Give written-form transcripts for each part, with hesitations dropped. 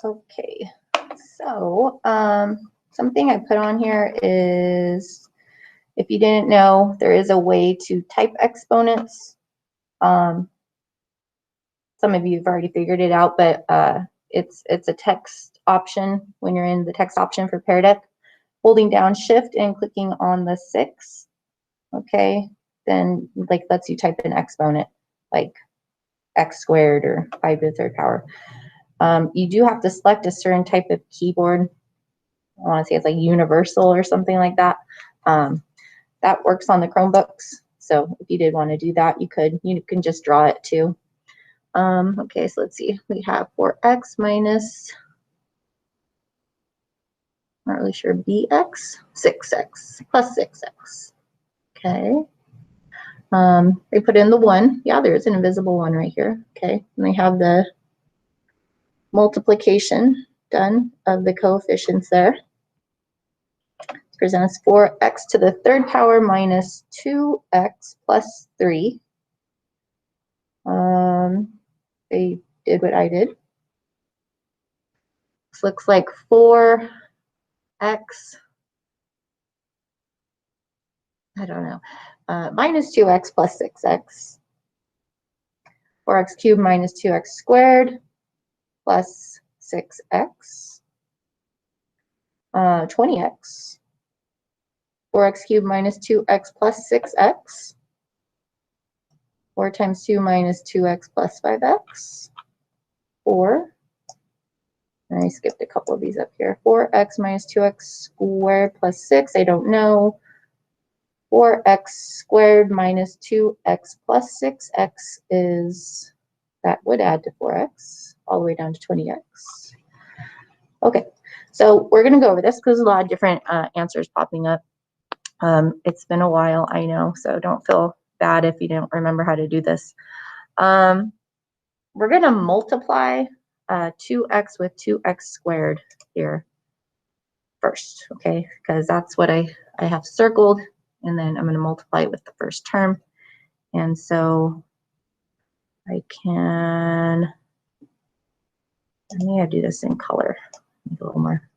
Okay, so something I put on here is, if you didn't know, there is a way to type exponents. Some of you have already figured it out, but it's a text option when you're in the text option for Pear Deck. Holding down Shift and clicking on the 6, okay, then like lets you type an exponent like x squared or 5 to the third power. You do have to select a certain type of keyboard. I want to say it's like universal or something like that. That works on the Chromebooks. So if you did want to do that, you can just draw it too. Okay, so let's see. We have 4x minus, not really sure, bx, 6x plus 6x. Okay. They put in the 1. Yeah, there's an invisible 1 right here. Okay, and they have the multiplication done of the coefficients there. It presents 4x to the third power minus 2x plus 3. They did what I did. This looks like 4x, I don't know, minus 2x plus 6x. 4x cubed minus 2x squared plus 6x. 20x. 4x cubed minus 2x plus 6x. 4 times 2 minus 2x plus 5x. 4. And I skipped a couple of these up here. 4x minus 2x squared plus 6, I don't know. 4x squared minus 2x plus 6x is, that would add to 4x, all the way down to 20x. Okay, so we're going to go over this because there's a lot of different answers popping up. It's been a while, I know, so don't feel bad if you don't remember how to do this. We're going to multiply 2x with 2x squared here first, okay, because that's what I have circled, and then I'm going to multiply it with the first term. And so I can, I may do this in color, make it a little more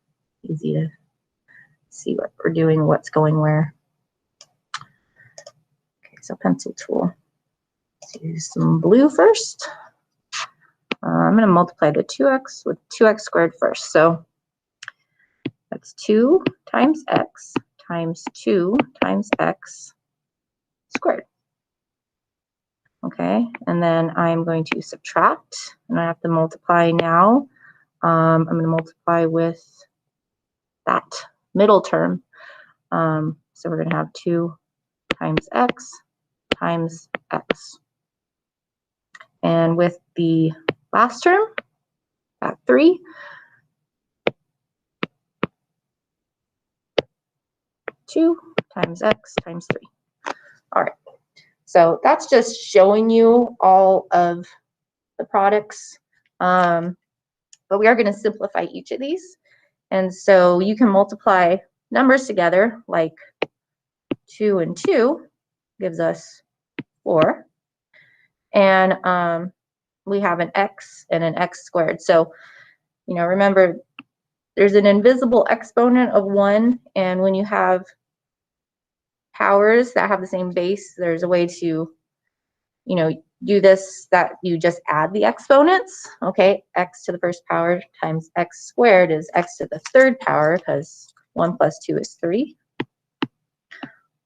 easy to see what we're doing, what's going where. Okay, so pencil tool. Let's use some blue first. I'm going to multiply the 2x with 2x squared first. So that's 2 times x times 2 times x squared. Okay, and then I'm going to subtract, and I have to multiply now. I'm going to multiply with that middle term. So we're going to have 2 times x times x. And with the last term, at 3, two times x times 3. All right, so that's just showing you all of the products, but we are going to simplify each of these. And so you can multiply numbers together, like 2 and 2 gives us 4. And we have an x and an x squared. So, you know, remember, there's an invisible exponent of 1, and when you have powers that have the same base, there's a way to, you know, do this, that you just add the exponents. Okay, x to the first power times x squared is x to the third power, because 1 plus 2 is 3.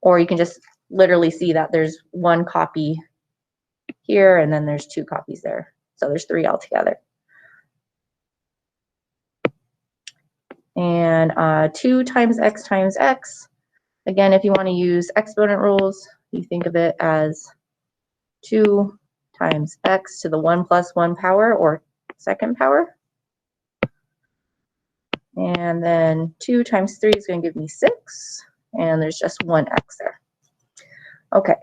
Or you can just literally see that there's 1 copy here, and then there's 2 copies there. So there's 3 altogether. And 2 times x, again, if you want to use exponent rules, you think of it as 2 times x to the 1 plus 1 power, or second power. And then 2 times 3 is going to give me 6, and there's just 1 x there. Okay.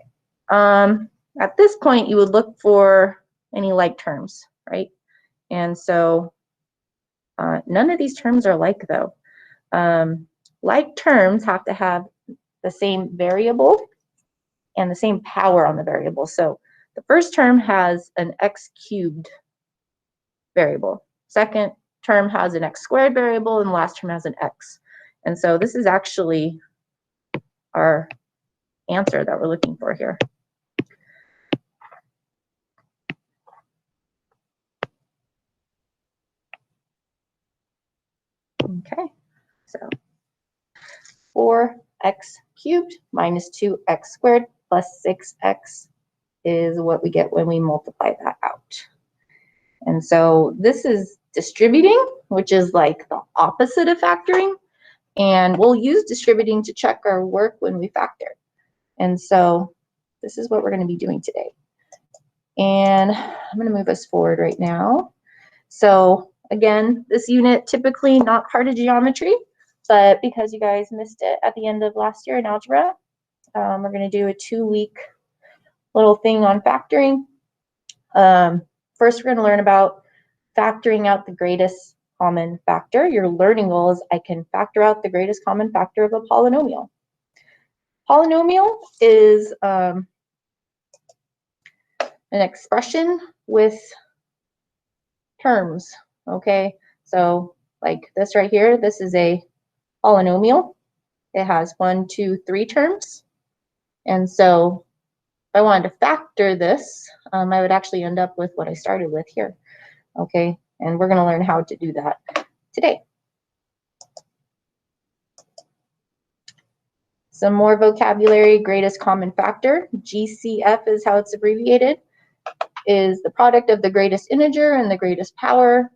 At this point, you would look for any like terms, right? And so none of these terms are like, though. Like terms have to have the same variable and the same power on the variable. So the first term has an x cubed variable. Second term has an x squared variable and the last term has an x. And so this is actually our answer that we're looking for here. Okay, so 4x cubed minus 2x squared plus 6x is what we get when we multiply that out. And so this is distributing, which is like the opposite of factoring. And we'll use distributing to check our work when we factor. And so this is what we're going to be doing today. And I'm going to move us forward right now. So again, this unit typically not part of geometry, but because you guys missed it at the end of last year in algebra, we're going to do a 2-week little thing on factoring. First, we're going to learn about factoring out the greatest common factor. Your learning goal is I can factor out the greatest common factor of a polynomial. Polynomial is an expression with terms, okay? So like this right here, this is a polynomial. It has 1, 2, 3 terms. And so if I wanted to factor this, I would actually end up with what I started with here, okay? And we're going to learn how to do that today. Some more vocabulary: greatest common factor, GCF is how it's abbreviated, is the product of the greatest integer and the greatest power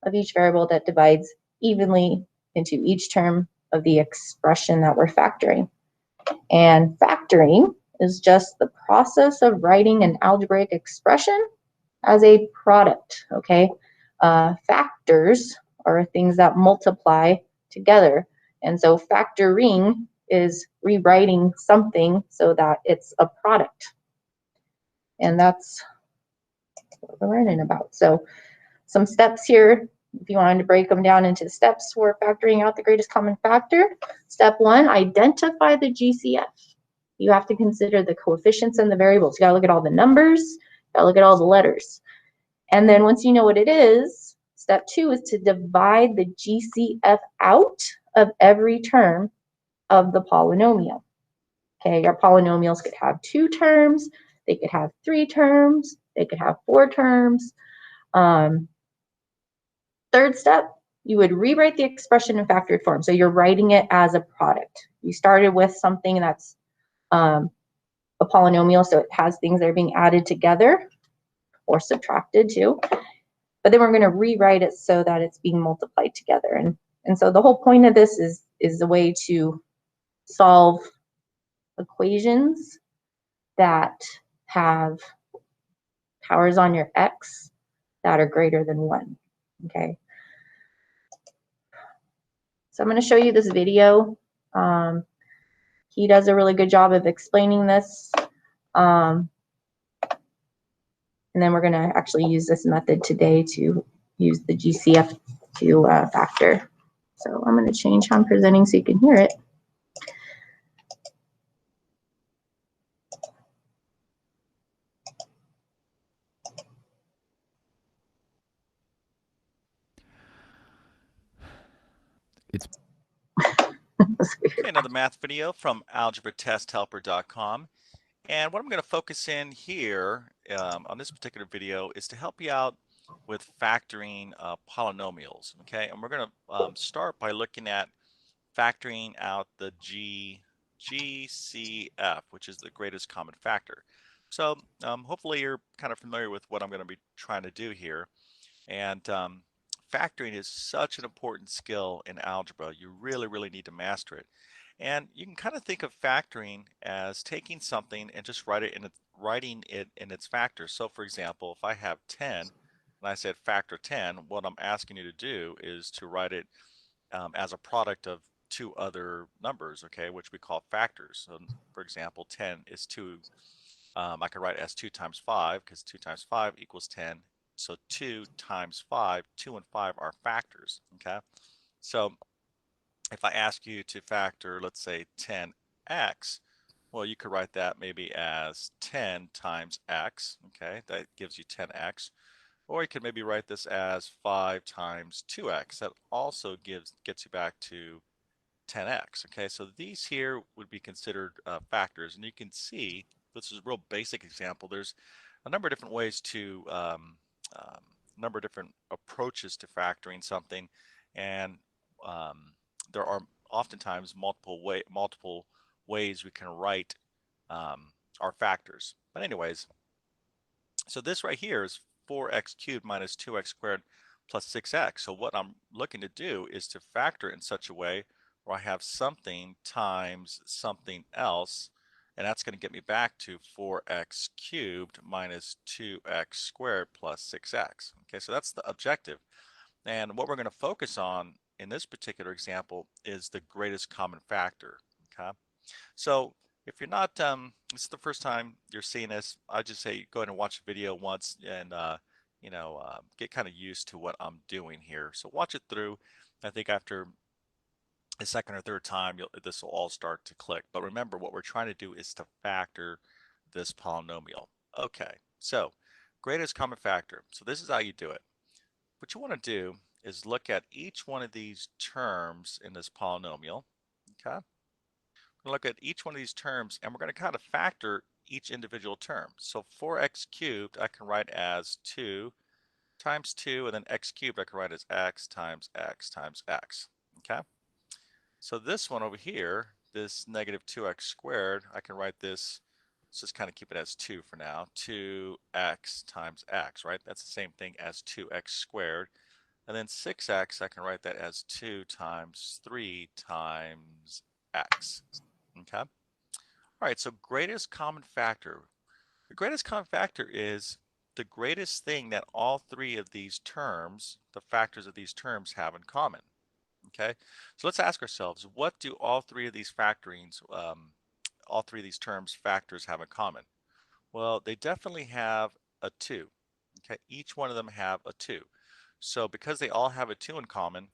of each variable that divides evenly into each term of the expression that we're factoring. And factoring is just the process of writing an algebraic expression as a product, okay? Factors are things that multiply together. And so factoring is rewriting something so that it's a product. And that's what we're learning about. So some steps here, if you wanted to break them down into steps for factoring out the greatest common factor. Step 1, identify the GCF. You have to consider the coefficients and the variables. You gotta look at all the numbers, you gotta look at all the letters. And then once you know what it is, step 2 is to divide the GCF out of every term of the polynomial. Okay, your polynomials could have 2 terms, they could have 3 terms, they could have 4 terms. Third step, you would rewrite the expression in factored form. So you're writing it as a product. You started with something that's a polynomial, so it has things that are being added together or subtracted too. But then we're going to rewrite it so that it's being multiplied together. And so the whole point of this is a way to solve equations that have powers on your x that are greater than 1. Okay. So I'm going to show you this video. He does a really good job of explaining this. And then we're going to actually use this method today to use the GCF to factor. So I'm going to change how I'm presenting so you can hear it. It's Okay, another math video from algebratesthelper.com. And what I'm going to focus in here on this particular video is to help you out with factoring polynomials. Okay, and we're going to start by looking at factoring out the GCF, which is the greatest common factor. So hopefully you're kind of familiar with what I'm going to be trying to do here. And factoring is such an important skill in algebra. You really need to master it. And you can kind of think of factoring as taking something and just writing it in its factors. So for example, if I have 10 and I said factor 10, what I'm asking you to do is to write it as a product of 2 other numbers, okay, which we call factors. So for example, 10 is 2. I could write it as 2 times 5 because 2 times 5 equals 10. So 2 times 5, 2 and 5 are factors, okay? So if I ask you to factor, let's say 10x, well, you could write that maybe as 10 times x, okay? That gives you 10x. Or you could maybe write this as 5 times 2x. That also gets you back to 10x. Okay, so these here would be considered factors, and you can see this is a real basic example. There's a number of different ways to number of different approaches to factoring something, and there are oftentimes multiple ways we can write our factors. But anyways, so this right here is 4x cubed minus 2x squared plus 6x. So what I'm looking to do is to factor in such a way where I have something times something else, and that's going to get me back to 4x cubed minus 2x squared plus 6x. Okay, so that's the objective. And what we're going to focus on in this particular example is the greatest common factor. Okay, so if you're not, this is the first time you're seeing this, I just say go ahead and watch the video once and get kind of used to what I'm doing here. So watch it through. I think after the second or third time, this will all start to click. But remember, what we're trying to do is to factor this polynomial. Okay, so greatest common factor. So this is how you do it. What you want to do is look at each one of these terms in this polynomial. Okay, we're going to look at each one of these terms, and we're going to kind of factor each individual term. So 4x cubed I can write as 2 times 2, and then x cubed I can write as x times x times x. Okay, so this one over here, this negative 2x squared, I can write this, let's just kind of keep it as 2 for now, 2x times x, right? That's the same thing as 2x squared. And then 6x, I can write that as 2 times 3 times x. Okay. All right, so greatest common factor. The greatest common factor is the greatest thing that all three of these terms, the factors of these terms, have in common. Okay, so let's ask ourselves, what do all three of these all three of these terms factors have in common? Well, they definitely have a 2. Okay, each one of them have a 2. So because they all have a 2 in common,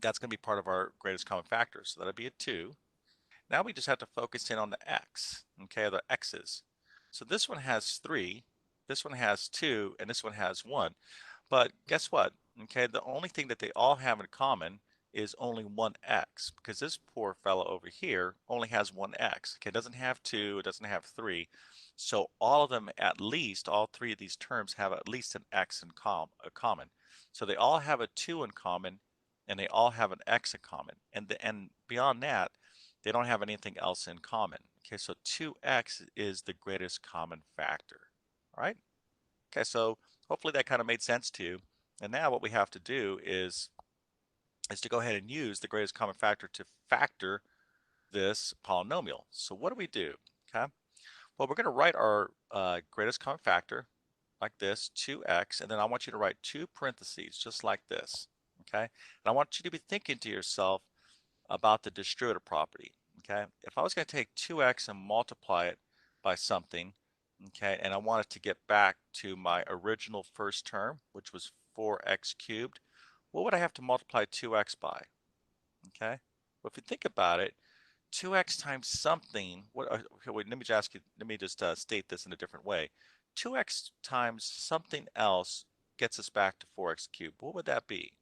that's going to be part of our greatest common factor. So that'll be a 2. Now we just have to focus in on the x, okay, the x's. So this one has 3, this one has 2, and this one has 1. But guess what? Okay, the only thing that they all have in common is only one x, because this poor fellow over here only has one x. Okay, it doesn't have 2, it doesn't have 3. So all of them, at least, all three of these terms have at least an x in common. So they all have a 2 in common, and they all have an x in common. And beyond that, they don't have anything else in common. Okay, so 2x is the greatest common factor. All right? Okay, so hopefully that kind of made sense to you. And now what we have to do is to go ahead and use the greatest common factor to factor this polynomial. So what do we do? Okay, well, we're going to write our greatest common factor like this, 2x, and then I want you to write 2 parentheses just like this. Okay, and I want you to be thinking to yourself about the distributive property. Okay, if I was going to take 2x and multiply it by something, okay, and I wanted to get back to my original first term, which was 4x cubed, what would I have to multiply 2x by? Okay, well, if you think about it, 2x times something, okay, wait, let me just ask you, let me just state this in a different way. 2x times something else gets us back to 4x cubed. What would that be?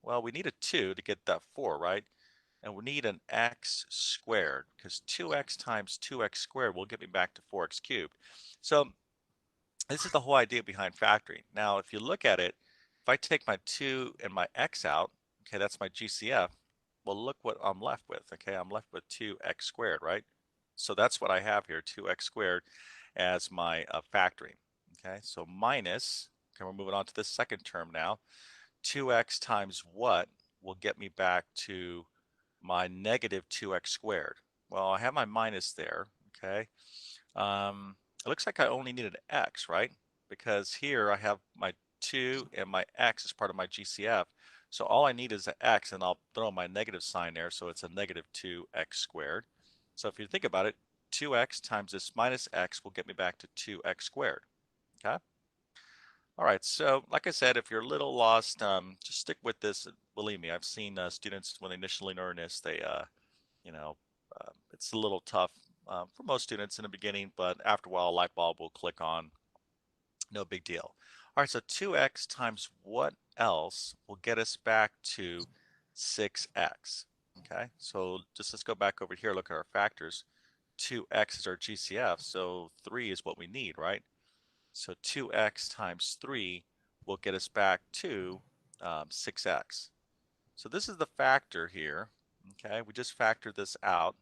Well, we need a 2 to get that 4, right? And we need an x squared, because 2x times 2x squared will get me back to 4x cubed. So this is the whole idea behind factoring. Now, if you look at it, if I take my 2 and my x out, okay, that's my GCF, well, look what I'm left with, okay? I'm left with 2x squared, right? So that's what I have here, 2x squared as my factoring, okay? So minus, okay, we're moving on to the second term now, 2x times what will get me back to my negative 2x squared. Well, I have my minus there, okay? It looks like I only need an x, right? Because here I have my 2 and my x as part of my GCF. So all I need is an x, and I'll throw my negative sign there, so it's a negative 2x squared. So if you think about it, 2x times this minus x will get me back to 2x squared, okay? All right, so like I said, if you're a little lost, just stick with this. Believe me, I've seen students when they initially learn this, they, it's a little tough for most students in the beginning, but after a while, a light bulb will click on. No big deal. All right, so 2x times what else will get us back to 6x? Okay, so just let's go back over here, look at our factors. 2x is our GCF, so 3 is what we need, right? So 2x times 3 will get us back to 6x. So this is the factor here, okay? We just factored this out.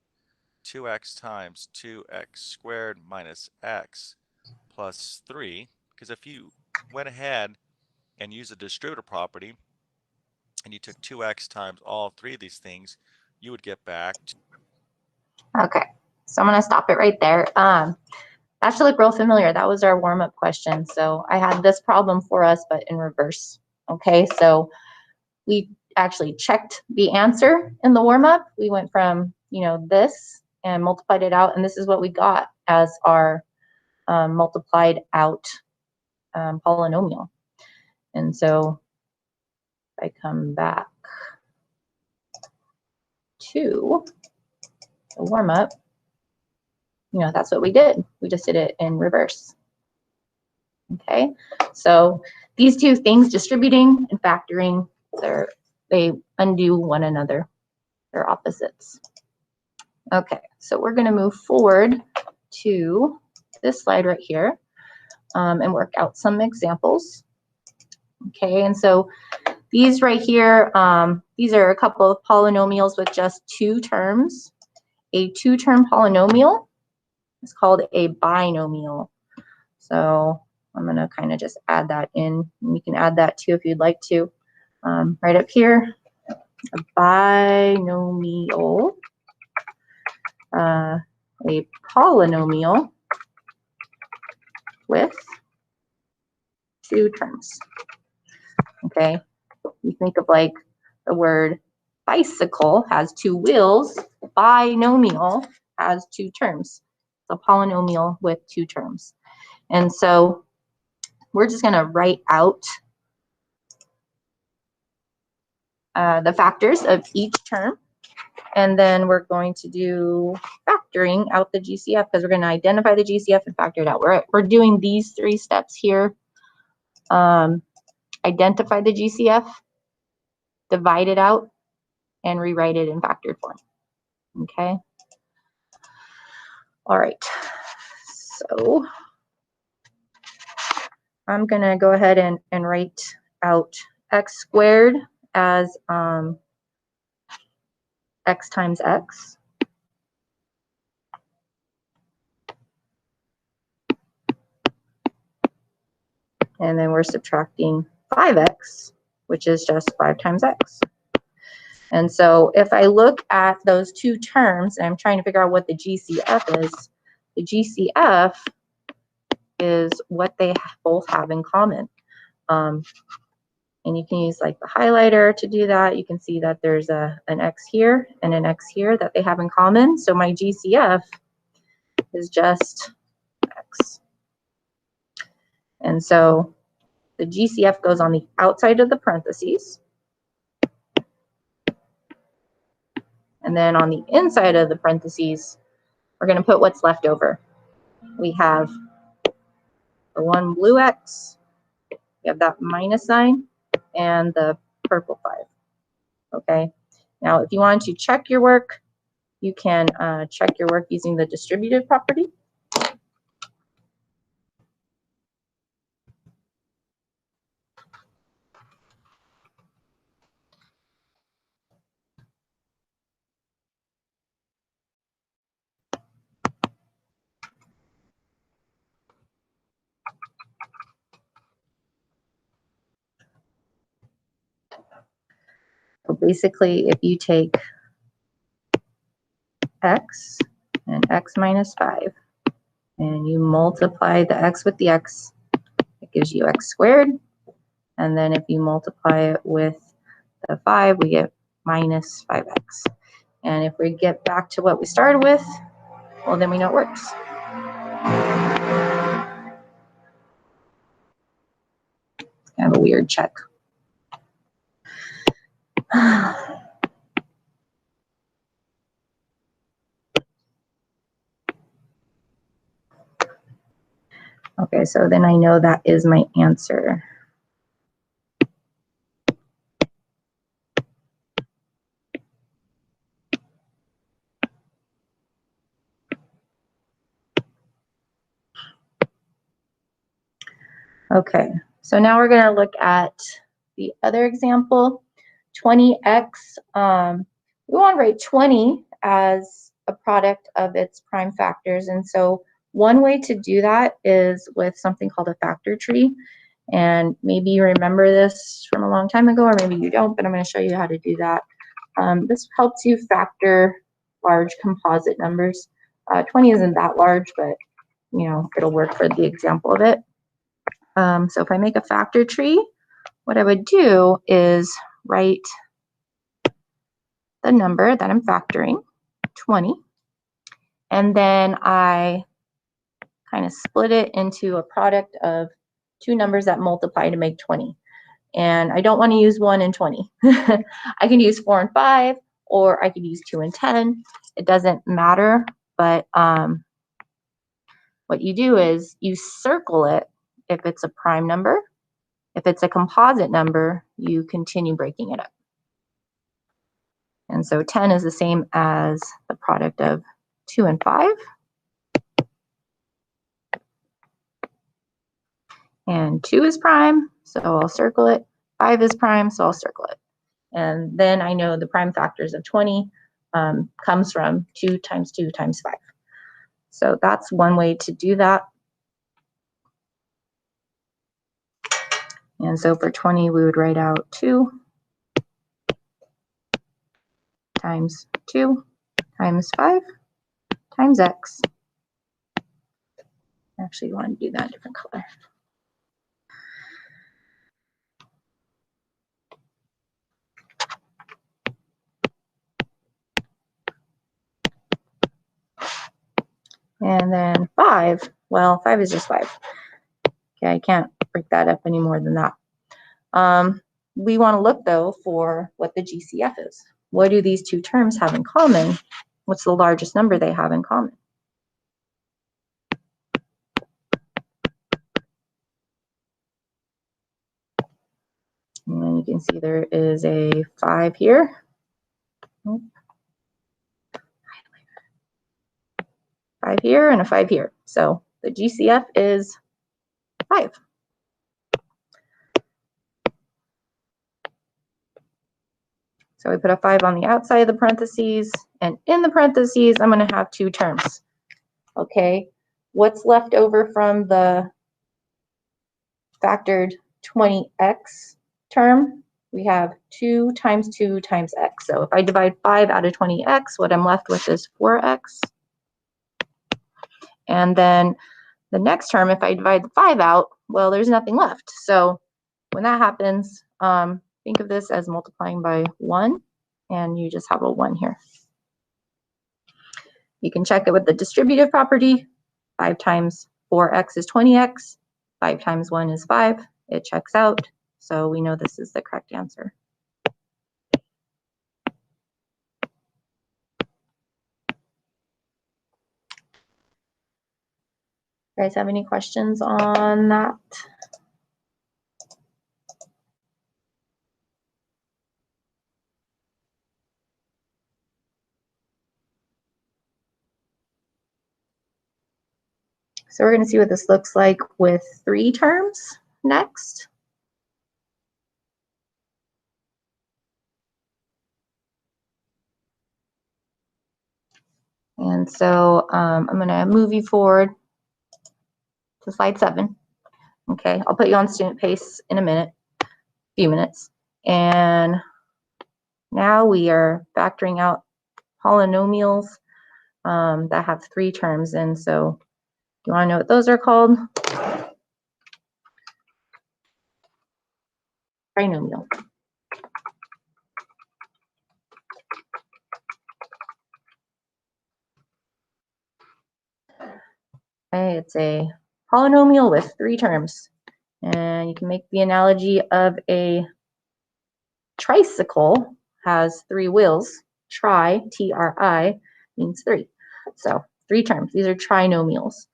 2x times 2x squared minus x plus 3, because if you went ahead and used the distributive property and you took 2x times all three of these things, you would get back to Okay, so I'm going to stop it right there. That should look real familiar. That was our warm-up question. So I had this problem for us, but in reverse. Okay, so we actually checked the answer in the warm-up. We went from, this and multiplied it out, and this is what we got as our multiplied out polynomial. And so if I come back to the warm-up, that's what we did. We just did it in reverse. Okay, so these two things, distributing and factoring, they undo one another. They're opposites. Okay, so we're going to move forward to this slide right here and work out some examples. Okay, and so these right here, these are a couple of polynomials with just two terms. A two-term polynomial is called a binomial. So I'm going to kind of just add that in. And you can add that too if you'd like to. Right up here, a binomial, a polynomial with two terms. Okay, you think of like the word bicycle has two wheels, binomial has two terms. It's a polynomial with two terms. And so we're just going to write out the factors of each term. And then we're going to do factoring out the GCF because we're going to identify the GCF and factor it out. We're doing these three steps here. Identify the GCF, divide it out, and rewrite it in factored form. Okay. All right. So I'm going to go ahead and write out x squared as x times x. And then we're subtracting 5x, which is just 5 times x. And so if I look at those two terms, and I'm trying to figure out what the GCF is, the GCF is what they both have in common. And you can use like the highlighter to do that. You can see that there's an x here and an x here that they have in common. So my GCF is just x. And so the GCF goes on the outside of the parentheses. And then on the inside of the parentheses, we're going to put what's left over. We have the one blue x, we have that minus sign, and the purple 5. Okay. Now, if you want to check your work, you can check your work using the distributive property. So basically, if you take x and x minus 5, and you multiply the x with the x, it gives you x squared. And then if you multiply it with the 5, we get minus 5x. And if we get back to what we started with, well, then we know it works. It's kind of a weird check. Okay, so then I know that is my answer. Okay, so now we're going to look at the other example, 20x. We want to write 20 as a product of its prime factors. And so one way to do that is with something called a factor tree. And maybe you remember this from a long time ago, or maybe you don't, but I'm going to show you how to do that. This helps you factor large composite numbers. 20 isn't that large, but you know, it'll work for the example of it. So if I make a factor tree, what I would do is write the number that I'm factoring, 20, and then I kind of split it into a product of two numbers that multiply to make 20. And I don't want to use 1 and 20. I can use 4 and 5, or I could use 2 and 10. It doesn't matter, but what you do is you circle it if it's a prime number. If it's a composite number, you continue breaking it up. And so 10 is the same as the product of 2 and 5. And 2 is prime, so I'll circle it. 5 is prime, so I'll circle it. And then I know the prime factors of 20 comes from 2 times 2 times 5. So that's one way to do that. And so for 20, we would write out 2 times 2 times 5 times x. Actually, you want to do that in a different color. And then 5, well, 5 is just 5. Okay, I can't break that up any more than that. We want to look, though, for what the GCF is. What do these two terms have in common? What's the largest number they have in common? And then you can see there is a 5 here. 5 here and a 5 here. So the GCF is 5. So we put a 5 on the outside of the parentheses, and in the parentheses, I'm going to have 2 terms. Okay, what's left over from the factored 20x term? We have 2 times 2 times x. So if I divide 5 out of 20x, what I'm left with is 4x. And then the next term, if I divide the 5 out, well, there's nothing left. So when that happens, think of this as multiplying by 1, and you just have a 1 here. You can check it with the distributive property. 5 times 4x is 20x. 5 times 1 is 5. It checks out. So we know this is the correct answer. You guys have any questions on that? So we're going to see what this looks like with 3 terms next. And so I'm going to move you forward to slide 7. Okay, I'll put you on student pace in a few minutes. And now we are factoring out polynomials that have 3 terms. And so you want to know what those are called? Trinomial. Okay, it's a polynomial with 3 terms. And you can make the analogy of a tricycle has 3 wheels. Tri, T-R-I, means 3. So 3 terms. These are trinomials.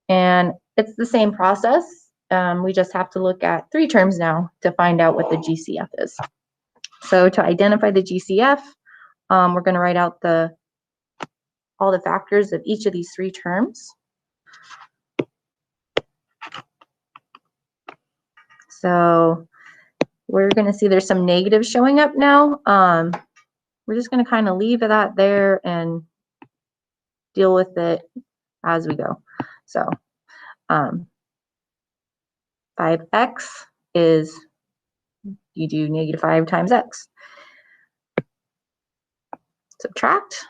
And it's the same process. We just have to look at 3 terms now to find out what the GCF is. So to identify the GCF, we're going to write out all the factors of each of these 3 terms. So we're going to see there's some negatives showing up now. We're just going to kind of leave that there and deal with it as we go. So 5x is, you do -5 times x. Subtract.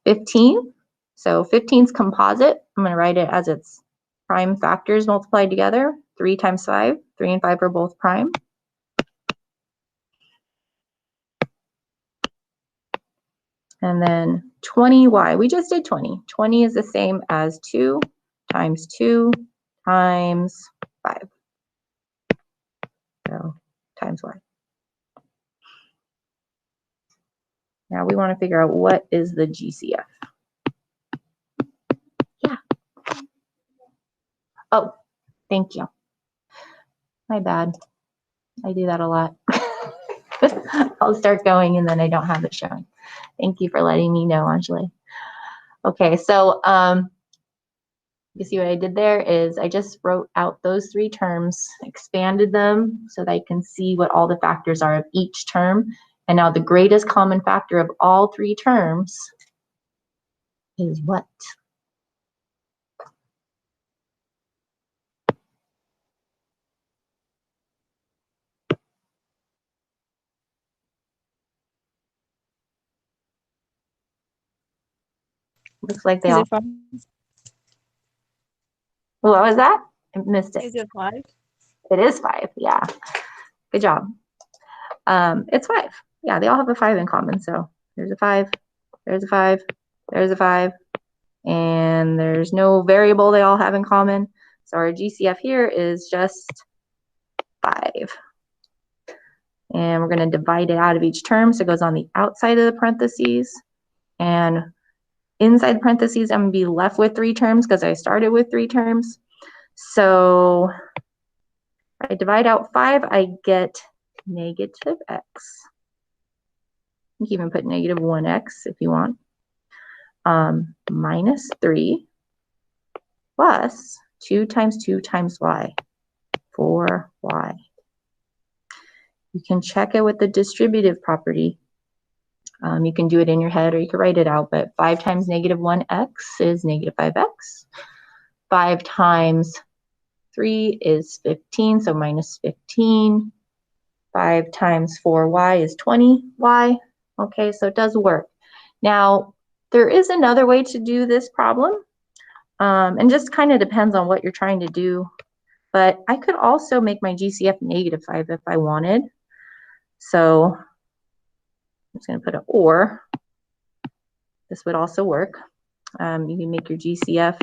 $15. So 15's composite. I'm going to write it as its prime factors multiplied together. 3 times 5. 3 and 5 are both prime. And then 20y. We just did 20. 20 is the same as 2 times 2 times 5. So times y. Now we want to figure out what is the GCF. Yeah. Oh, thank you. My bad. I do that a lot. I'll start going and then I don't have it showing. Thank you for letting me know, Anjali. Okay, so you see what I did there is I just wrote out those 3 terms, expanded them so that I can see what all the factors are of each term. And now the greatest common factor of all 3 terms is what? Looks like they all. What was that? I missed it. Is it 5? It is 5. Yeah. Good job. It's 5. Yeah, they all have a 5 in common. So there's a 5, there's a 5, there's a 5, and there's no variable they all have in common. So our GCF here is just 5. And we're going to divide it out of each term. So it goes on the outside of the parentheses. And inside parentheses, I'm going to be left with 3 terms because I started with 3 terms. So if I divide out 5, I get negative x. You can even put negative 1x if you want. Minus 3 plus 2 times 2 times y, 4y. You can check it with the distributive property. You can do it in your head or you can write it out, but 5 times negative 1x is negative 5x. 5 times 3 is 15, so minus 15. 5 times 4y is 20y. Okay, so it does work. Now, there is another way to do this problem, and just kind of depends on what you're trying to do. But I could also make my GCF -5 if I wanted. So I'm just going to put an or. This would also work. You can make your GCF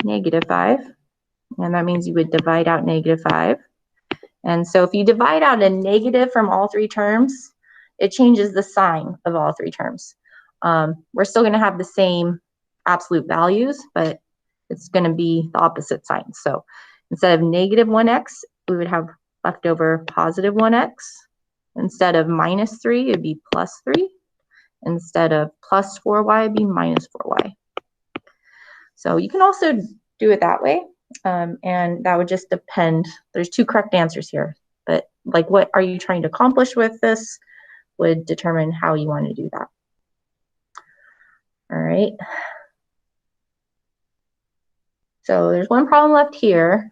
-5, and that means you would divide out -5. And so if you divide out a negative from all 3 terms, it changes the sign of all 3 terms. We're still going to have the same absolute values, but it's going to be the opposite sign. So instead of negative 1x, we would have left over positive 1x. Instead of minus 3, it'd be plus 3. Instead of plus 4y, it'd be minus 4y. So you can also do it that way. And that would just depend. There's 2 correct answers here, but like what are you trying to accomplish with this would determine how you want to do that. All right. So there's one problem left here.